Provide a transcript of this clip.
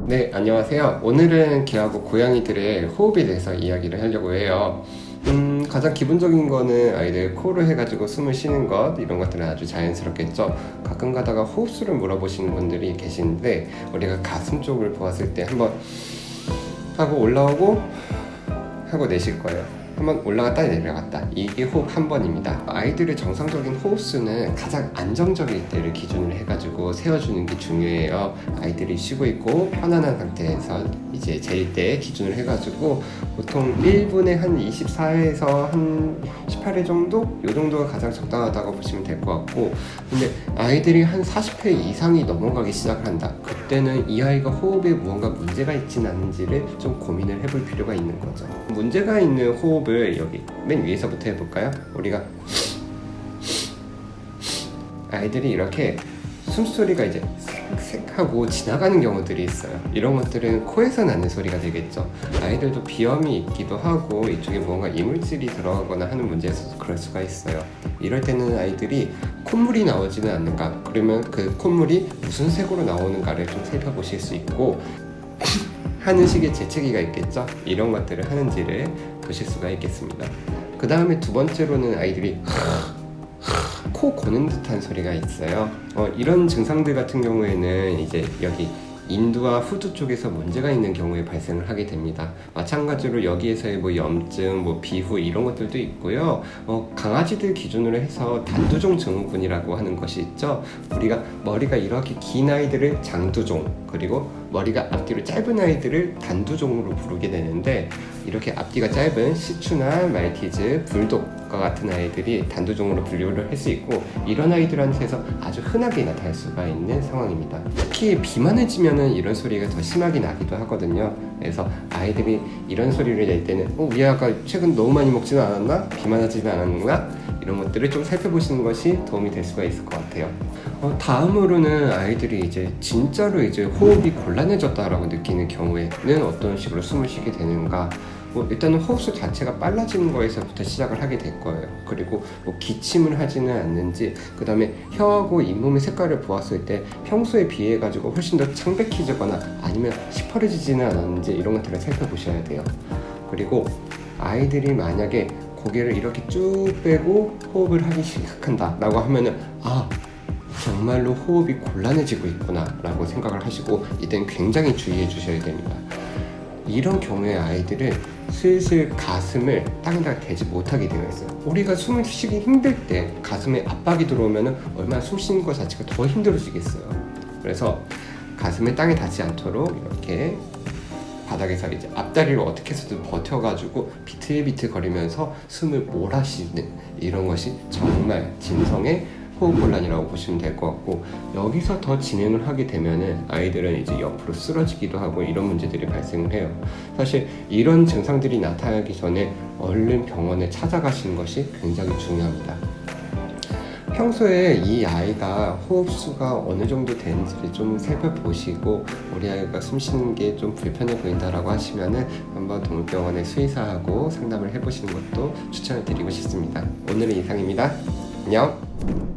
네, 안녕하세요. 오늘은 개하고 고양이들의 호흡에 대해서 이야기를 하려고 해요. 가장 기본적인 거는 아이들 코로 해가지고 숨을 쉬는 것, 이런 것들은 아주 자연스럽겠죠. 가끔 가다가 호흡수를 물어보시는 분들이 계시는데, 우리가 가슴 쪽을 보았을 때 한번 하고 올라오고 하고 내쉴 거예요. 한번 올라갔다 내려갔다, 이게 호흡 한 번입니다. 아이들의 정상적인 호흡수는 가장 안정적일 때를 기준으로 해가지고 세워주는 게 중요해요. 아이들이 쉬고 있고 편안한 상태에서 이제 재일 때 기준으로 해가지고 보통 1분에 한 24회에서 한 18회 정도? 이 정도가 가장 적당하다고 보시면 될 것 같고, 근데 아이들이 한 40회 이상이 넘어가기 시작을 한다, 그때는 이 아이가 호흡에 무언가 문제가 있지는 않은지를 좀 고민을 해볼 필요가 있는 거죠. 문제가 있는 호흡을 여기 맨 위에서부터 해볼까요? 우리가 아이들이 이렇게 숨소리가 이제 색 하고 지나가는 경우들이 있어요. 이런 것들은 코에서 나는 소리가 되겠죠. 아이들도 비염이 있기도 하고 이쪽에 뭔가 이물질이 들어가거나 하는 문제에서 그럴 수가 있어요. 이럴 때는 아이들이 콧물이 나오지는 않는가, 그러면 그 콧물이 무슨 색으로 나오는가를 좀 살펴보실 수 있고, 하는 식의 재채기가 있겠죠. 이런 것들을 하는지를 보실 수가 있겠습니다. 그 다음에 두 번째로는 아이들이 코 고는 듯한 소리가 있어요. 이런 증상들 같은 경우에는 이제 여기 인두와 후두 쪽에서 문제가 있는 경우에 발생을 하게 됩니다. 마찬가지로 여기에서의 뭐 염증, 뭐 비후 이런 것들도 있고요. 강아지들 기준으로 해서 단두종 증후군이라고 하는 것이 있죠. 우리가 머리가 이렇게 긴 아이들을 장두종, 그리고 머리가 앞뒤로 짧은 아이들을 단두종으로 부르게 되는데, 이렇게 앞뒤가 짧은 시추나 말티즈, 불독과 같은 아이들이 단두종으로 분류를 할 수 있고, 이런 아이들한테서 아주 흔하게 나타날 수가 있는 상황입니다. 특히 비만해지면은 이런 소리가 더 심하게 나기도 하거든요. 그래서 아이들이 이런 소리를 낼 때는 우리 아까 최근 너무 많이 먹지는 않았나? 비만하지는 않았나? 이런 것들을 좀 살펴보시는 것이 도움이 될 수가 있을 것 같아요. 다음으로는 아이들이 이제 진짜로 이제 호흡이 곤란해졌다라고 느끼는 경우에는 어떤 식으로 숨을 쉬게 되는가? 일단은 호흡수 자체가 빨라지는 거에서부터 시작을 하게 될 거예요. 그리고 기침을 하지는 않는지, 그 다음에 혀하고 잇몸의 색깔을 보았을 때 평소에 비해 가지고 훨씬 더 창백해지거나 아니면 시퍼래지지는 않았는지, 이런 것들을 살펴보셔야 돼요. 그리고 아이들이 만약에 고개를 이렇게 쭉 빼고 호흡을 하기 시작한다 라고 하면은 정말로 호흡이 곤란해지고 있구나 라고 생각을 하시고, 이땐 굉장히 주의해 주셔야 됩니다. 이런 경우에 아이들은 슬슬 가슴을 땅에다가 대지 못하게 되어 있어요. 우리가 숨을 쉬기 힘들 때 가슴에 압박이 들어오면 얼마나 숨 쉬는 것 자체가 더 힘들어지겠어요. 그래서 가슴을 땅에 닿지 않도록 이렇게 바닥에서 이제 앞다리를 어떻게 해서든 버텨가지고 비틀비틀 거리면서 숨을 몰아쉬는, 이런 것이 정말 진성의 호흡곤란이라고 보시면 될 것 같고, 여기서 더 진행을 하게 되면은 아이들은 이제 옆으로 쓰러지기도 하고 이런 문제들이 발생을 해요. 사실 이런 증상들이 나타나기 전에 얼른 병원에 찾아가시는 것이 굉장히 중요합니다. 평소에 이 아이가 호흡수가 어느 정도 되는지를 좀 살펴보시고, 우리 아이가 숨 쉬는 게 좀 불편해 보인다라고 하시면은 한번 동물병원의 수의사하고 상담을 해보시는 것도 추천을 드리고 싶습니다. 오늘은 이상입니다. 안녕.